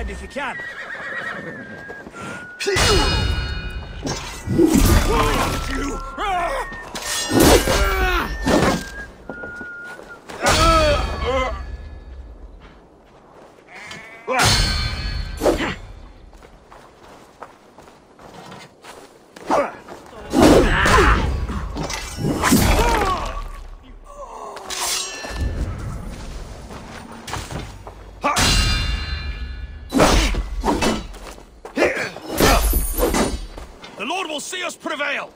hand if you can. The Lord will see us prevail!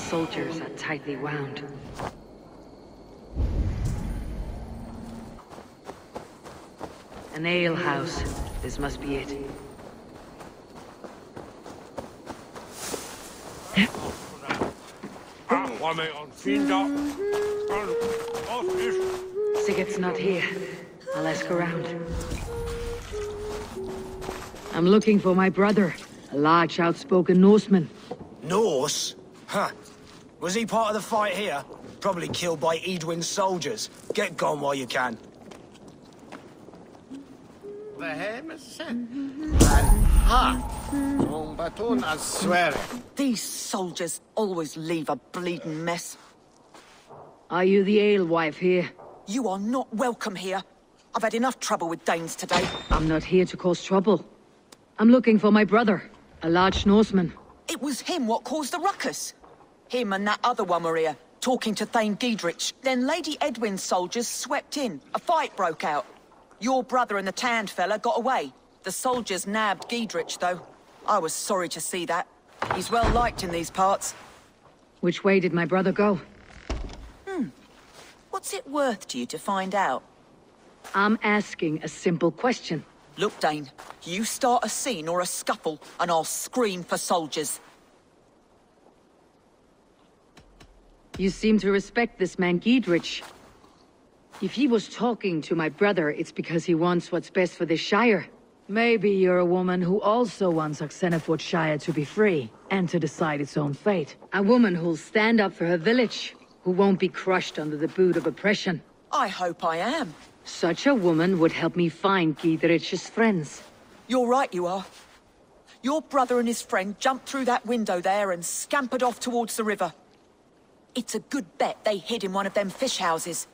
Soldiers are tightly wound. An ale house. This must be it. Sigurd's not here. I'll ask around. I'm looking for my brother, a large, outspoken Norseman. Norse? Huh. Was he part of the fight here? Probably killed by Edwin's soldiers. Get gone while you can. These soldiers always leave a bleeding mess. Are you the alewife here? You are not welcome here. I've had enough trouble with Danes today. I'm not here to cause trouble. I'm looking for my brother, a large Norseman. It was him what caused the ruckus. Him and that other one were here, talking to Thane Giedrich. Then Lady Edwin's soldiers swept in. A fight broke out. Your brother and the tanned fella got away. The soldiers nabbed Giedrich, though. I was sorry to see that. He's well liked in these parts. Which way did my brother go? What's it worth to you to find out? I'm asking a simple question. Look, Dane, you start a scene or a scuffle, and I'll scream for soldiers. You seem to respect this man Giedrich. If he was talking to my brother, it's because he wants what's best for this Shire. Maybe you're a woman who also wants Oxenford Shire to be free, and to decide its own fate. A woman who'll stand up for her village, who won't be crushed under the boot of oppression. I hope I am. Such a woman would help me find Giedrich's friends. You're right, you are. Your brother and his friend jumped through that window there and scampered off towards the river. It's a good bet they hid in one of them fish houses.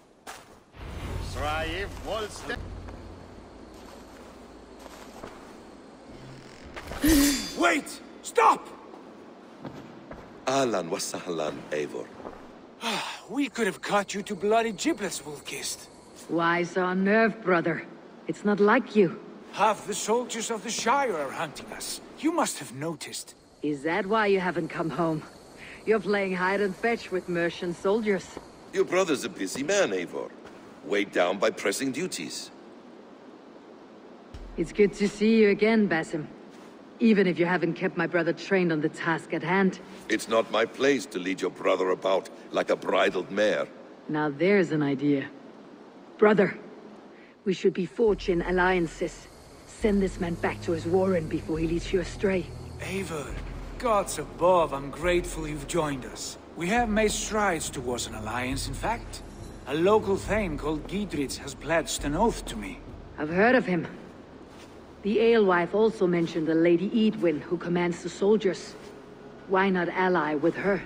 Wait! Stop! Ahlan wa sahlan, Eivor. We could have cut you to bloody giblets, Wolfkist. Why so unnerved, brother? It's not like you. Half the soldiers of the Shire are hunting us. You must have noticed. Is that why you haven't come home? You're playing hide and fetch with Mercian soldiers. Your brother's a busy man, Eivor. Weighed down by pressing duties. It's good to see you again, Basim. Even if you haven't kept my brother trained on the task at hand. It's not my place to lead your brother about like a bridled mare. Now there's an idea. Brother, we should be forging alliances. Send this man back to his warren before he leads you astray. Eivor, gods above, I'm grateful you've joined us. We have made strides towards an alliance, in fact. A local thane called Giedrich has pledged an oath to me. I've heard of him. The alewife also mentioned the Lady Edwin, who commands the soldiers. Why not ally with her?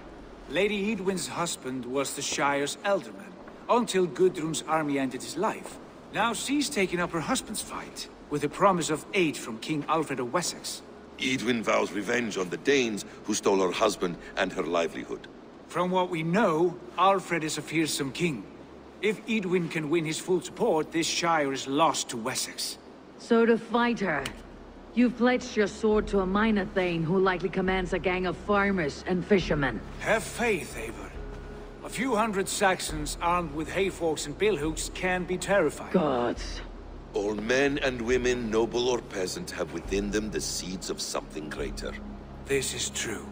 Lady Edwin's husband was the Shire's elderman, until Gudrun's army ended his life. Now she's taken up her husband's fight, with the promise of aid from King Alfred of Wessex. Edwin vows revenge on the Danes who stole her husband and her livelihood. From what we know, Alfred is a fearsome king. If Edwin can win his full support, this Shire is lost to Wessex. So to fight her, you've pledged your sword to a minor thane who likely commands a gang of farmers and fishermen. Have faith, Eivor. A few hundred Saxons armed with hayforks and billhooks can be terrifying. Gods. All men and women, noble or peasant, have within them the seeds of something greater. This is true.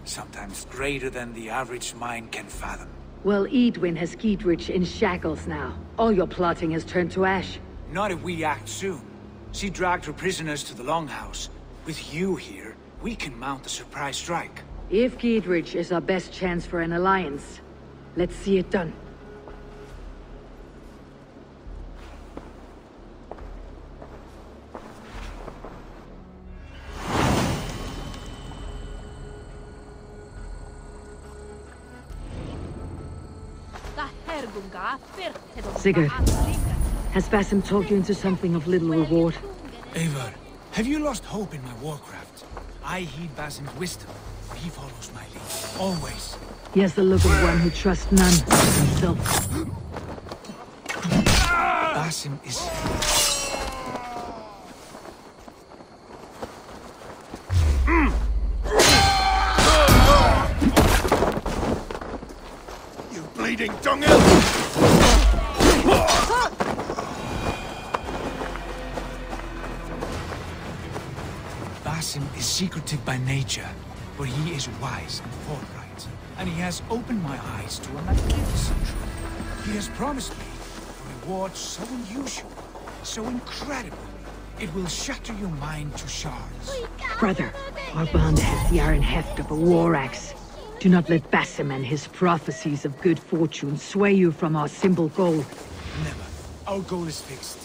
Sometimes greater than the average mind can fathom. Well, Edwin has Giedrich in shackles now. All your plotting has turned to ash. Not if we act soon. She dragged her prisoners to the Longhouse. With you here, we can mount a surprise strike. If Giedrich is our best chance for an alliance, let's see it done. Sigurd, has Basim talked you into something of little reward? Eivor, have you lost hope in my warcraft? I heed Basim's wisdom. He follows my lead, always. He has the look of one who trusts none but himself. Basim is... You bleeding dunghill! Basim is secretive by nature, but he is wise and forthright, and he has opened my eyes to a magnificent truth. He has promised me a reward so unusual, so incredible, it will shatter your mind to shards. Brother, our bond has the iron heft of a war axe. Do not let Basim and his prophecies of good fortune sway you from our simple goal. Never. Our goal is fixed.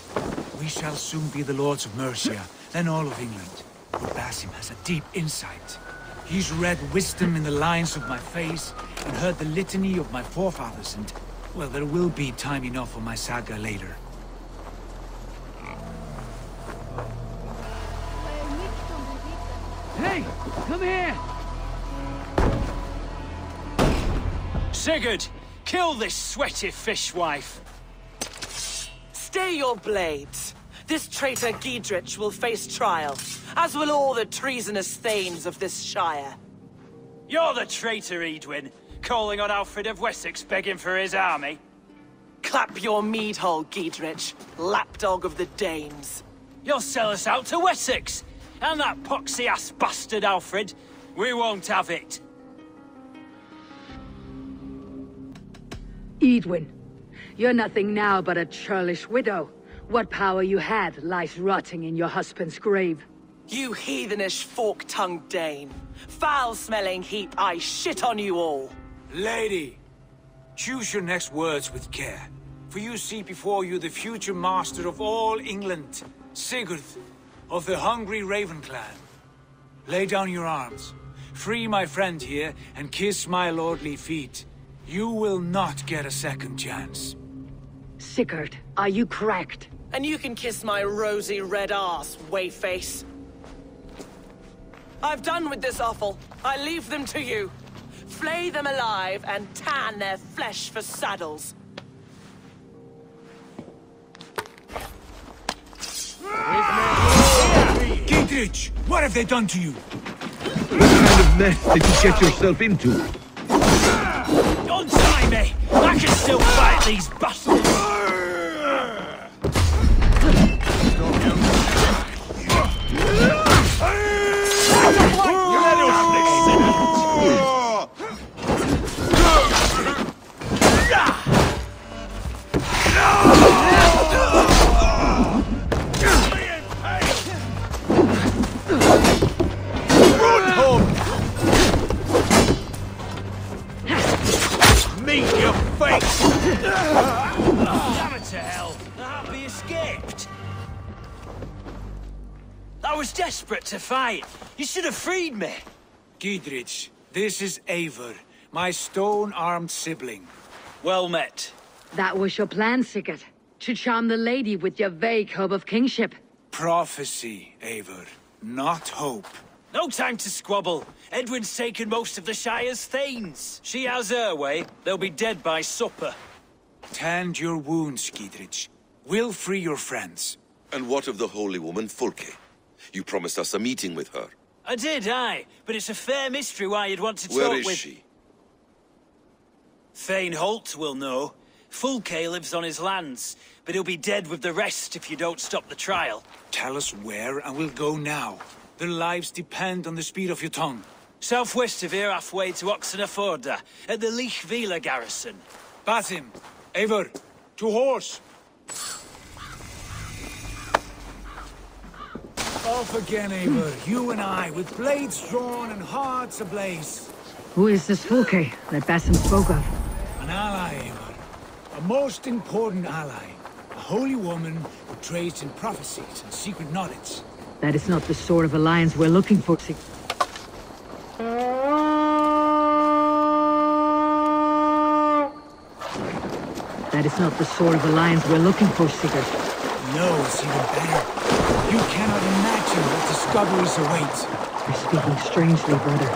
We shall soon be the lords of Mercia, then all of England. But Basim has a deep insight. He's read wisdom in the lines of my face, and heard the litany of my forefathers, and... well, there will be time enough for my saga later. Hey, come here! Sigurd, kill this sweaty fishwife. Stay your blades. This traitor Giedrich will face trial, as will all the treasonous thanes of this shire. You're the traitor, Edwin, calling on Alfred of Wessex begging for his army. Clap your mead hole, Giedrich, lapdog of the Danes. You'll sell us out to Wessex, and that poxy-ass bastard Alfred. We won't have it. Edwin, you're nothing now but a churlish widow. What power you had lies rotting in your husband's grave. You heathenish fork-tongued Dane. Foul-smelling heap, I shit on you all. Lady, choose your next words with care, for you see before you the future master of all England, Sigurd, of the hungry Raven clan. Lay down your arms, free my friend here, and kiss my lordly feet. You will not get a second chance. Sigurd, are you cracked? And you can kiss my rosy red arse, wayface. I've done with this offal. I leave them to you. Flay them alive and tan their flesh for saddles. Giedrich, what have they done to you? What kind of mess did you get yourself into? Don't try me! I can still fight these bastards! Damn it to hell! The happy escaped! I was desperate to fight. You should have freed me. Giedrich, this is Eivor, my stone-armed sibling. Well met. That was your plan, Sigurd. To charm the lady with your vague hope of kingship. Prophecy, Eivor, not hope. No time to squabble. Edwin's taken most of the Shire's thanes. She has her way. They'll be dead by supper. Tend your wounds, Giedrich. We'll free your friends. And what of the holy woman Fulke? You promised us a meeting with her. I did, aye. But it's a fair mystery why you'd want to talk Where with... is she? Thane Holt will know. Fulke lives on his lands, but he'll be dead with the rest if you don't stop the trial. Tell us where, and we'll go now. Their lives depend on the speed of your tongue. Southwest of here, halfway to Oxenaforda, at the Lichvila garrison. Basim, Eivor, to horse! Off again, Eivor. You and I, with blades drawn and hearts ablaze. Who is this Fulke that Basim spoke of? An ally, Eivor. A most important ally. A holy woman who trades in prophecies and secret knowledge. That is not the sort of alliance we're looking for. That is not the sort of alliance we're looking for, Sigurd. No, it's even better. You cannot imagine what discoveries await. You're speaking strangely, brother.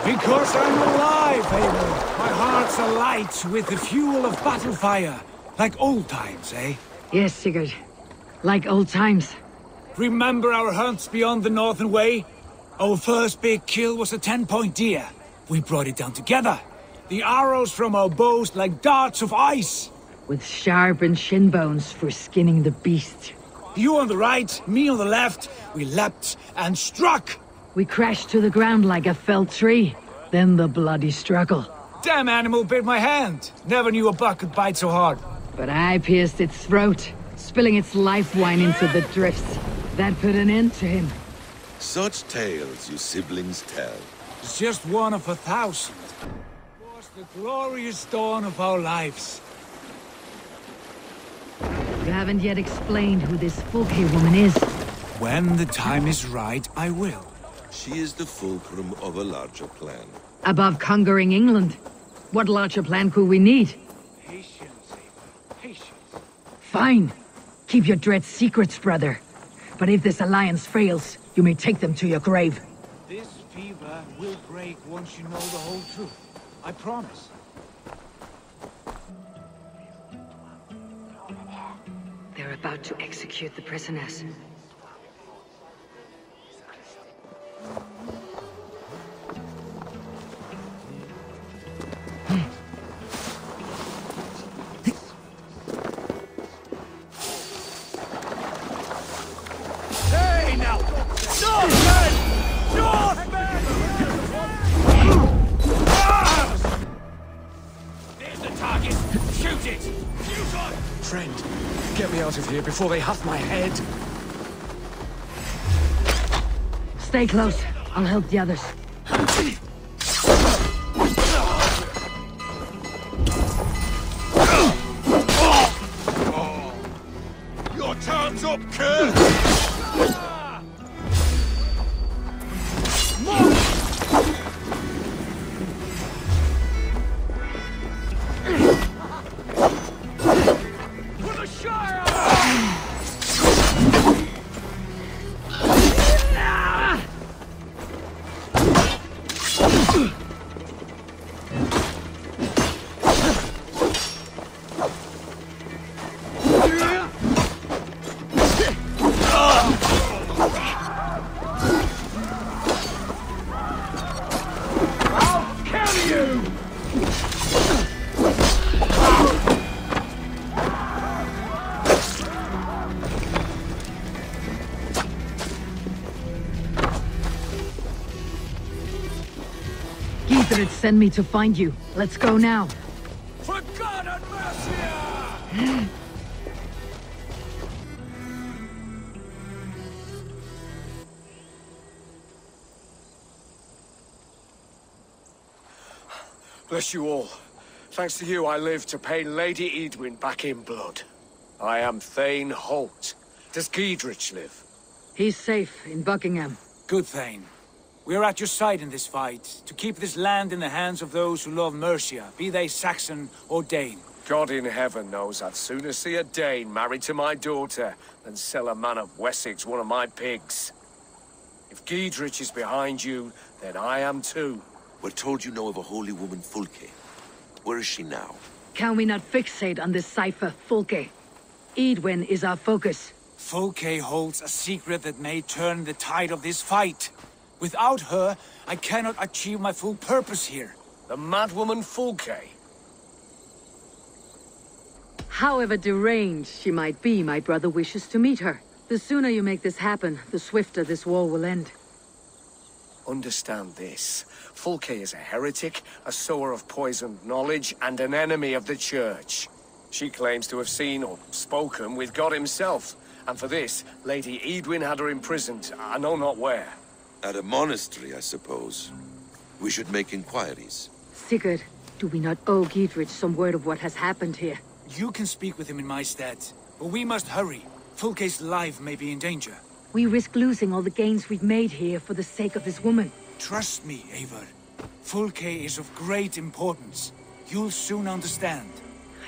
Because I'm alive, Eivor. My heart's alight with the fuel of battle fire. Like old times, eh? Yes, Sigurd. Like old times. Remember our hunts beyond the Northern Way? Our first big kill was a 10-point deer. We brought it down together. The arrows from our bows like darts of ice. With sharpened shin bones for skinning the beast. You on the right, me on the left. We leapt and struck. We crashed to the ground like a felled tree. Then the bloody struggle. Damn animal bit my hand. Never knew a buck could bite so hard. But I pierced its throat, spilling its life wine into the drifts. That put an end to him. Such tales you siblings tell. It's just one of 1,000. It was the glorious dawn of our lives. You haven't yet explained who this Fulke woman is. When the time is right, I will. She is the fulcrum of a larger plan. Above conquering England, what larger plan could we need? Patience, Eivor. Patience. Fine. Keep your dread secrets, brother. But if this alliance fails, you may take them to your grave. This fever will break once you know the whole truth. I promise. They're about to execute the prisoners. Hey now! Northman! Northman! There's the target! Shoot it! Shoot on! Friend, get me out of here before they huff my head. Stay close. I'll help the others. Your time's up, Kurt! Githrid sent me to find you. Let's go now. For God and mercy! Bless you all. Thanks to you, I live to pay Lady Edwin back in blood. I am Thane Holt. Does Giedrich live? He's safe in Buckingham. Good, Thane. We are at your side in this fight, to keep this land in the hands of those who love Mercia, be they Saxon or Dane. God in heaven knows I'd sooner see a Dane married to my daughter than sell a man of Wessex one of my pigs. If Giedrich is behind you, then I am too. We're told you know of a holy woman, Fulke. Where is she now? Can we not fixate on this cipher, Fulke? Edwin is our focus. Fulke holds a secret that may turn the tide of this fight. Without her, I cannot achieve my full purpose here. The madwoman Fulke? However deranged she might be, my brother wishes to meet her. The sooner you make this happen, the swifter this war will end. Understand this. Fulke is a heretic, a sower of poisoned knowledge, and an enemy of the Church. She claims to have seen or spoken with God himself, And for this, Lady Edwin had her imprisoned, I know not where. At a monastery, I suppose. We should make inquiries. Sigurd, do we not owe Giedrich some word of what has happened here? You can speak with him in my stead, but we must hurry. Fulke's life may be in danger. We risk losing all the gains we've made here for the sake of this woman. Trust me, Eivor. Fulke is of great importance. You'll soon understand.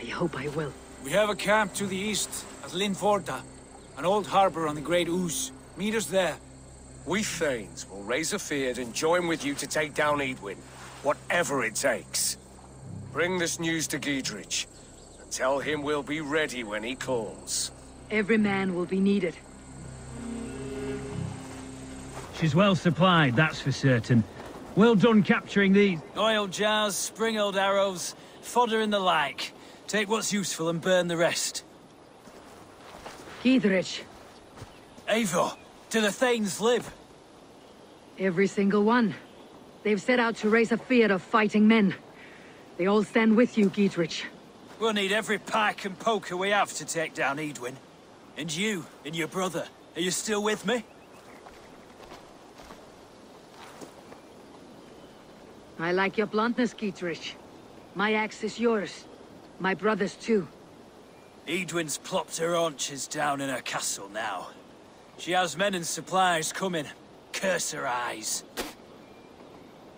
I hope I will. We have a camp to the east, at Linforda, an old harbor on the Great Ouse. Meet us there. We Thanes will raise a feard and join with you to take down Edwin, whatever it takes. Bring this news to Giedrich, and tell him we'll be ready when he calls. Every man will be needed. She's well supplied, that's for certain. Well done capturing these. Oil jars, spring-oiled arrows, fodder and the like. Take what's useful and burn the rest. Giedrich. Eivor, do the Thanes live? Every single one. They've set out to raise a field of fighting men. They all stand with you, Giedrich. We'll need every pike and poker we have to take down Edwin. And you, and your brother, are you still with me? I like your bluntness, Giedrich. My axe is yours. My brother's too. Edwin's plopped her haunches down in her castle now. She has men and supplies coming. Curse her eyes.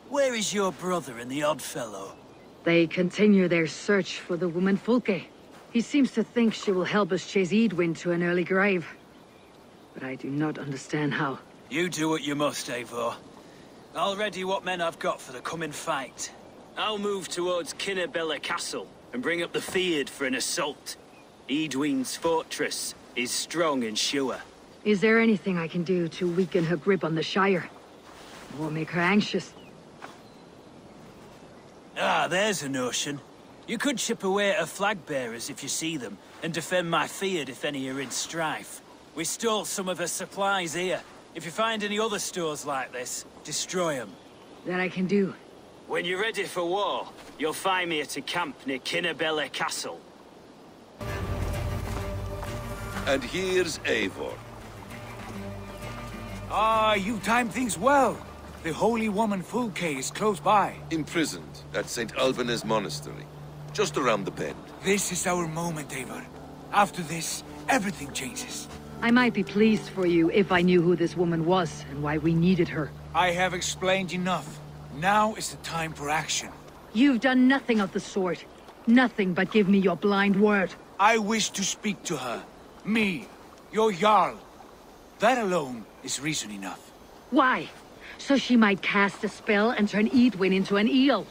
Where is your brother and the odd fellow? They continue their search for the woman Fulke. He seems to think she will help us chase Edwin to an early grave. But I do not understand how. You do what you must, Eivor. I'll ready what men I've got for the coming fight. I'll move towards Kinnabella Castle and bring up the feared for an assault. Edwin's fortress is strong and sure. Is there anything I can do to weaken her grip on the Shire? Or make her anxious? Ah, there's a notion. You could chip away at her flag-bearers if you see them, and defend my feared if any are in strife. We stole some of her supplies here. If you find any other stores like this, destroy them. That I can do. When you're ready for war, you'll find me at a camp near Kinnabella Castle. And here's Eivor. Ah, you timed things well. The holy woman Fulke is close by. Imprisoned at St. Alban's Monastery, just around the bend. This is our moment, Eivor. After this, everything changes. I might be pleased for you if I knew who this woman was and why we needed her. I have explained enough. Now is the time for action. You've done nothing of the sort. Nothing but give me your blind word. I wish to speak to her. Me, your Jarl. That alone is reason enough. Why? So she might cast a spell and turn Edwin into an eel.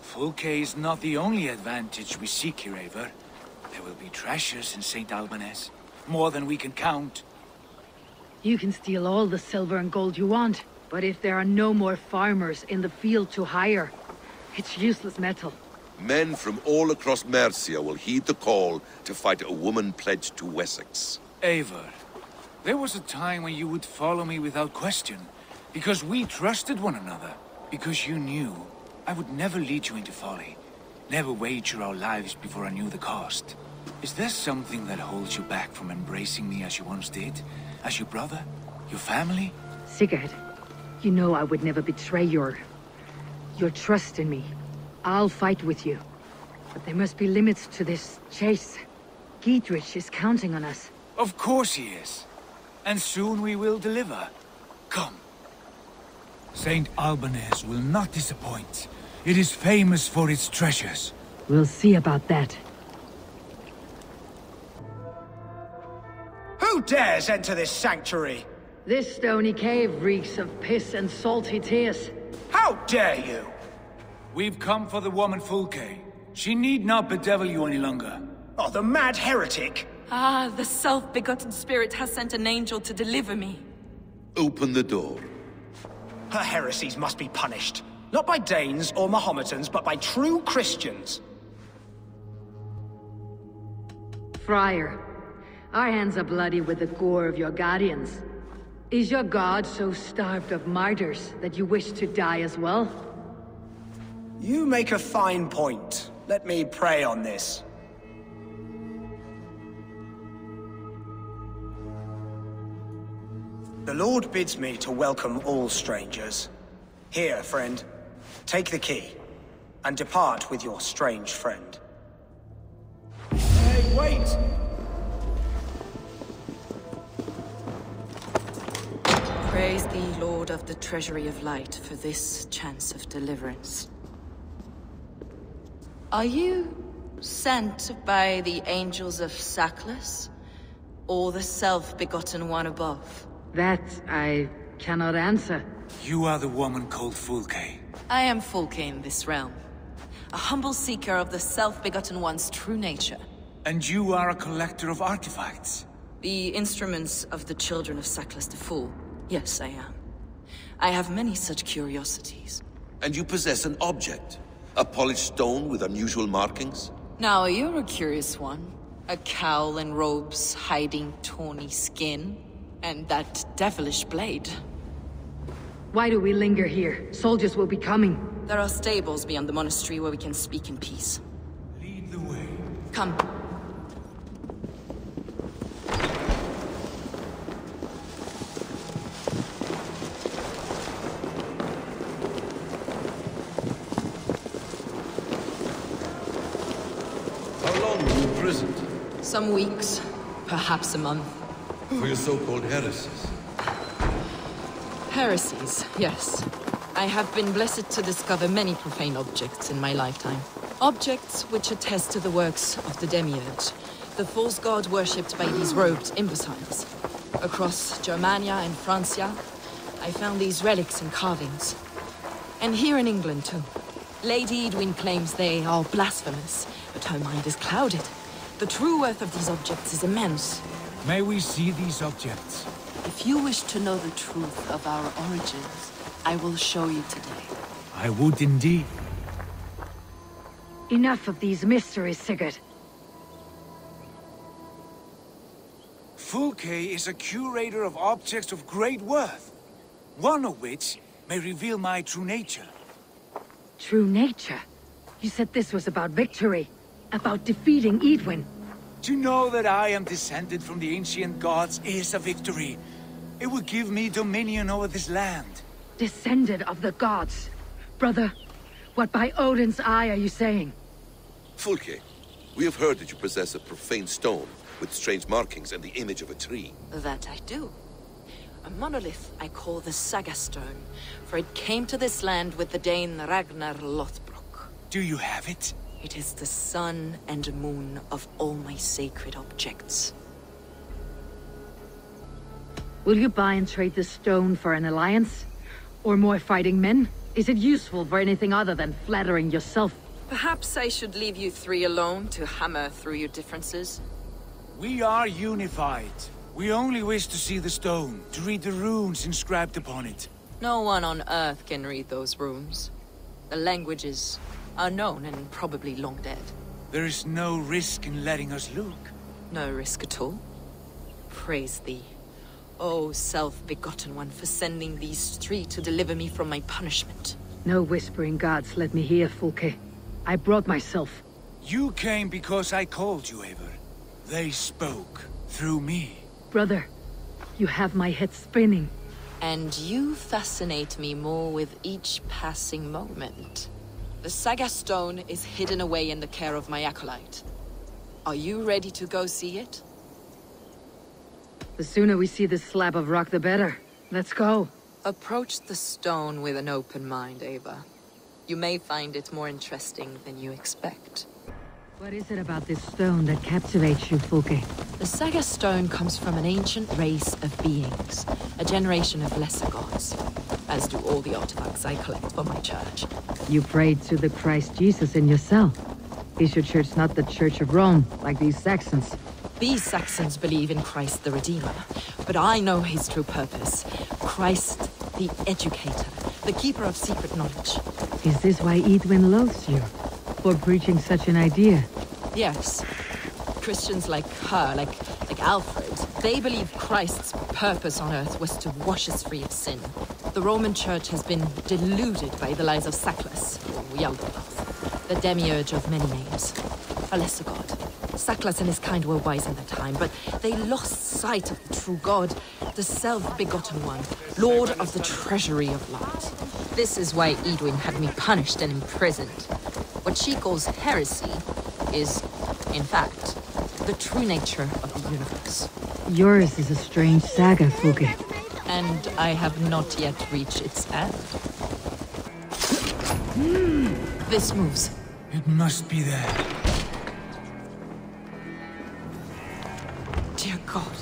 Fulke is not the only advantage we seek here, Eivor. There will be treasures in St. Alban's. More than we can count. You can steal all the silver and gold you want, but if there are no more farmers in the field to hire, it's useless metal. Men from all across Mercia will heed the call to fight a woman pledged to Wessex. Eivor, there was a time when you would follow me without question, because we trusted one another, because you knew I would never lead you into folly, never wager our lives before I knew the cost. Is there something that holds you back from embracing me as you once did? As your brother? Your family? Sigurd, you know I would never betray your trust in me. I'll fight with you. But there must be limits to this chase. Giedrich is counting on us. Of course he is. And soon we will deliver. Come. St. Alban's will not disappoint. It is famous for its treasures. We'll see about that. Who dares enter this sanctuary? This stony cave reeks of piss and salty tears. How dare you? We've come for the woman Fulke. She need not bedevil you any longer. Oh, the mad heretic! Ah, the self-begotten spirit has sent an angel to deliver me. Open the door. Her heresies must be punished. Not by Danes or Mohammedans, but by true Christians. Friar, our hands are bloody with the gore of your guardians. Is your god so starved of martyrs that you wish to die as well? You make a fine point. Let me pray on this. The Lord bids me to welcome all strangers. Here, friend, take the key, and depart with your strange friend. Hey, wait! Praise thee, Lord of the Treasury of Light, for this chance of deliverance. Are you sent by the angels of Sackless, or the self-begotten one above? That I cannot answer. You are the woman called Fulke. I am Fulke in this realm, a humble seeker of the self-begotten one's true nature. And you are a collector of artifacts. The instruments of the children of Sackless the Fool. Yes, I am. I have many such curiosities. And you possess an object? A polished stone with unusual markings? Now, you're a curious one. A cowl and robes hiding tawny skin. And that devilish blade. Why do we linger here? Soldiers will be coming. There are stables beyond the monastery where we can speak in peace. Lead the way. Come. How long were you imprisoned? Some weeks, perhaps a month. For your so-called heresies? Heresies, yes. I have been blessed to discover many profane objects in my lifetime. Objects which attest to the works of the Demiurge, the false god worshipped by these robed imbeciles. Across Germania and Francia, I found these relics and carvings. And here in England, too. Lady Edwin claims they are blasphemous, but her mind is clouded. The true worth of these objects is immense. May we see these objects? If you wish to know the truth of our origins, I will show you today. I would indeed. Enough of these mysteries, Sigurd. Fulke is a curator of objects of great worth, one of which may reveal my true nature. True nature? You said this was about victory, about defeating Edwin. To know that I am descended from the ancient gods is a victory. It will give me dominion over this land. Descended of the gods. Brother, what by Odin's eye are you saying? Fulke, we have heard that you possess a profane stone with strange markings and the image of a tree. That I do. A monolith I call the Saga Stone, for it came to this land with the Dane Ragnar Lothbrok. Do you have it? It is the sun and moon of all my sacred objects. Will you buy and trade the stone for an alliance? Or more fighting men? Is it useful for anything other than flattering yourself? Perhaps I should leave you three alone to hammer through your differences. We are unified. We only wish to see the stone, to read the runes inscribed upon it. No one on Earth can read those runes. The languages are known and probably long dead. There is no risk in letting us look. No risk at all. Praise thee, O self-begotten one, for sending these three to deliver me from my punishment. No whispering gods let me hear, Fulke. I brought myself. You came because I called you, Eivor. They spoke through me. Brother, you have my head spinning. And you fascinate me more with each passing moment. The Saga Stone is hidden away in the care of my acolyte. Are you ready to go see it? The sooner we see this slab of rock, the better. Let's go. Approach the stone with an open mind, Ava. You may find it more interesting than you expect. What is it about this stone that captivates you, Fulke? The Saga Stone comes from an ancient race of beings, a generation of lesser gods, as do all the artifacts I collect for my church. You prayed to the Christ Jesus in your cell. Is your church not the Church of Rome, like these Saxons? These Saxons believe in Christ the Redeemer, but I know his true purpose. Christ the Educator, the keeper of secret knowledge. Is this why Edwin loathes you? For preaching such an idea? Yes. Christians like her, like Alfred, they believe Christ's purpose on earth was to wash us free of sin. The Roman Church has been deluded by the lies of Sackless, or Yaldabaoth, the demiurge of many names. A lesser god, Saklas and his kind were wise in their time, but they lost sight of the true God, the self-begotten one, Lord of the Treasury of Light. This is why Edwin had me punished and imprisoned. What she calls heresy is, in fact, the true nature of the universe. Yours is a strange saga, Fuge. And I have not yet reached its end. This moves. It must be there. Dear God.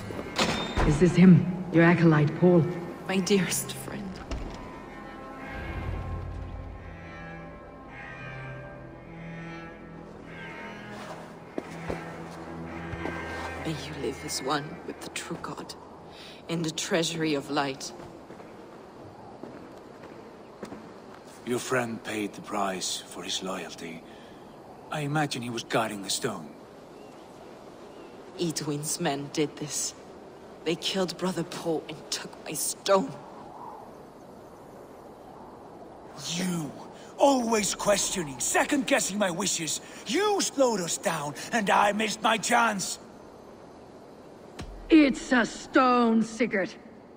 Is this him? Your acolyte, Paul? My dearest friend. May you live as one with the true God, in the treasury of light. Your friend paid the price for his loyalty. I imagine he was guarding the stone. Edwin's men did this. They killed Brother Paul and took my stone. You! Always questioning, second-guessing my wishes. You slowed us down, and I missed my chance. It's a stone, Sigurd.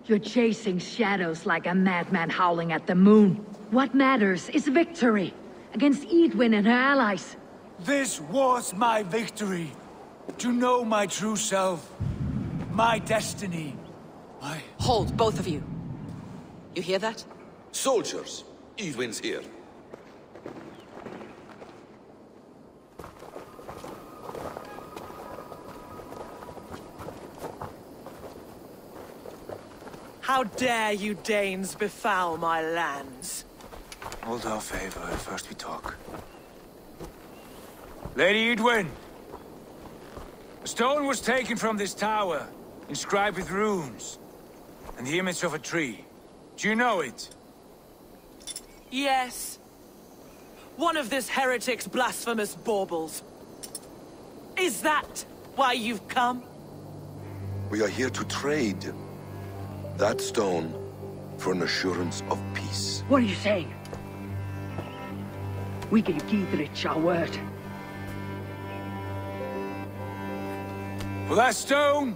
You're chasing shadows like a madman howling at the moon. What matters is victory against Edwin and her allies. This was my victory. To know my true self. My destiny. Hold, both of you. You hear that? Soldiers, Edwin's here. How dare you Danes befoul my lands? Hold off, Eivor. First we talk. Lady Edwin! A stone was taken from this tower, inscribed with runes, and the image of a tree. Do you know it? Yes. One of this heretic's blasphemous baubles. Is that why you've come? We are here to trade that stone for an assurance of peace. What are you saying? We gave Giedrich our word. For that stone,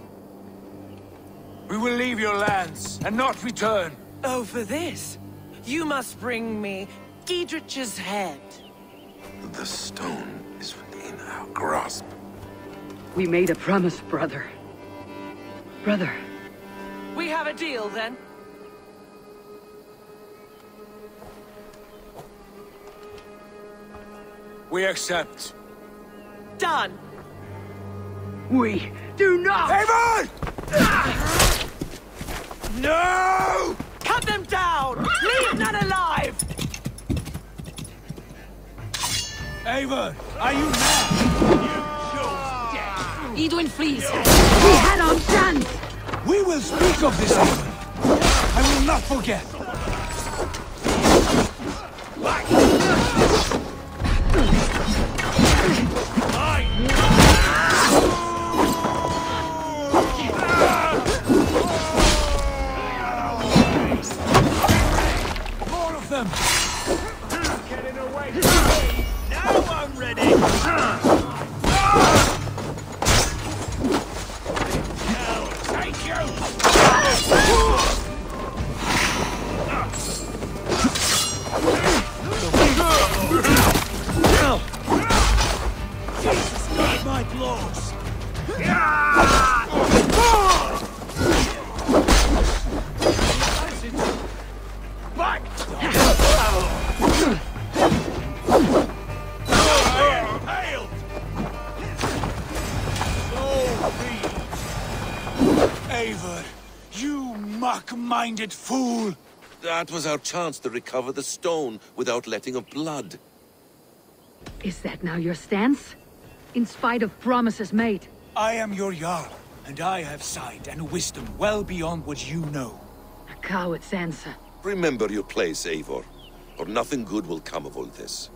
we will leave your lands and not return. Oh, for this? You must bring me Giedrich's head. The stone is within our grasp. We made a promise, brother. Brother. We have a deal, then? We accept. Done. We do not! Eivor! No! Cut them down! Leave none alive! Eivor, are you mad? Edwin, please. We had our chance! We will speak of this, Eivor. I will not forget. More of them! Getting away from me! Now I'm ready! Now, take you! Jesus, need my blows! Back! Hailed! Eivor, you muck-minded fool! That was our chance to recover the stone without letting of blood. Is that now your stance? In spite of promises made? I am your Jarl, and I have sight and wisdom well beyond what you know. A coward's answer. Remember your place, Eivor, or nothing good will come of all this.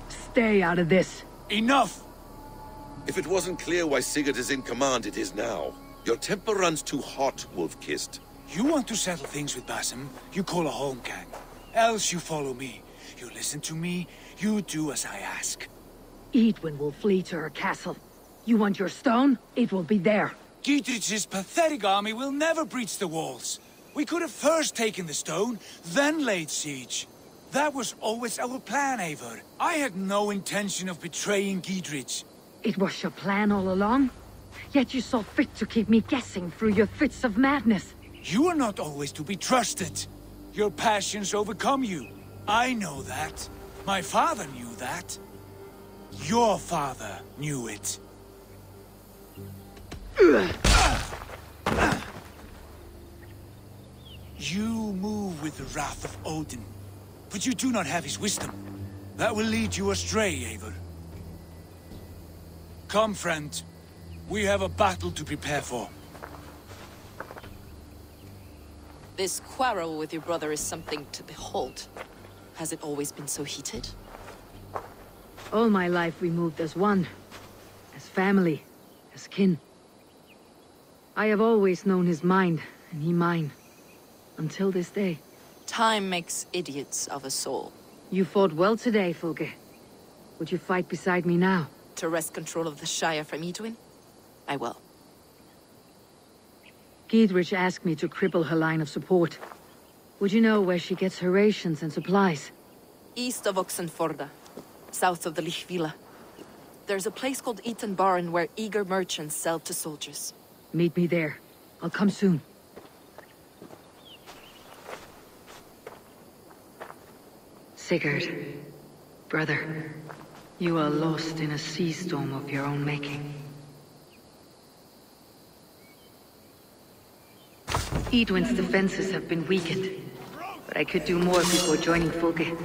Stay out of this. Enough! If it wasn't clear why Sigurd is in command, it is now. Your temper runs too hot, Wolf-Kissed. You want to settle things with Basim, you call a holmgang. Else you follow me. You listen to me, you do as I ask. Edwin will flee to her castle. You want your stone? It will be there. Dietrich's pathetic army will never breach the walls. We could have first taken the stone, then laid siege. That was always our plan, Eivor. I had no intention of betraying Giedrich. It was your plan all along? Yet you saw fit to keep me guessing through your fits of madness. You are not always to be trusted. Your passions overcome you. I know that. My father knew that. Your father knew it. You move with the wrath of Odin, but you do not have his wisdom. That will lead you astray, Eivor. Come, friend. We have a battle to prepare for. This quarrel with your brother is something to behold. Has it always been so heated? All my life we moved as one. As family. As kin. I have always known his mind, and he mine. Until this day. Time makes idiots of us all. You fought well today, Fulke. Would you fight beside me now? To wrest control of the Shire from Edwin? I will. Giedrich asked me to cripple her line of support. Would you know where she gets her rations and supplies? East of Oxenforda, south of the Lichvila. There's a place called Eaton Barn where eager merchants sell to soldiers. Meet me there. I'll come soon. Sigurd, brother, you are lost in a sea storm of your own making. Edwin's defenses have been weakened, but I could do more before joining Fulke.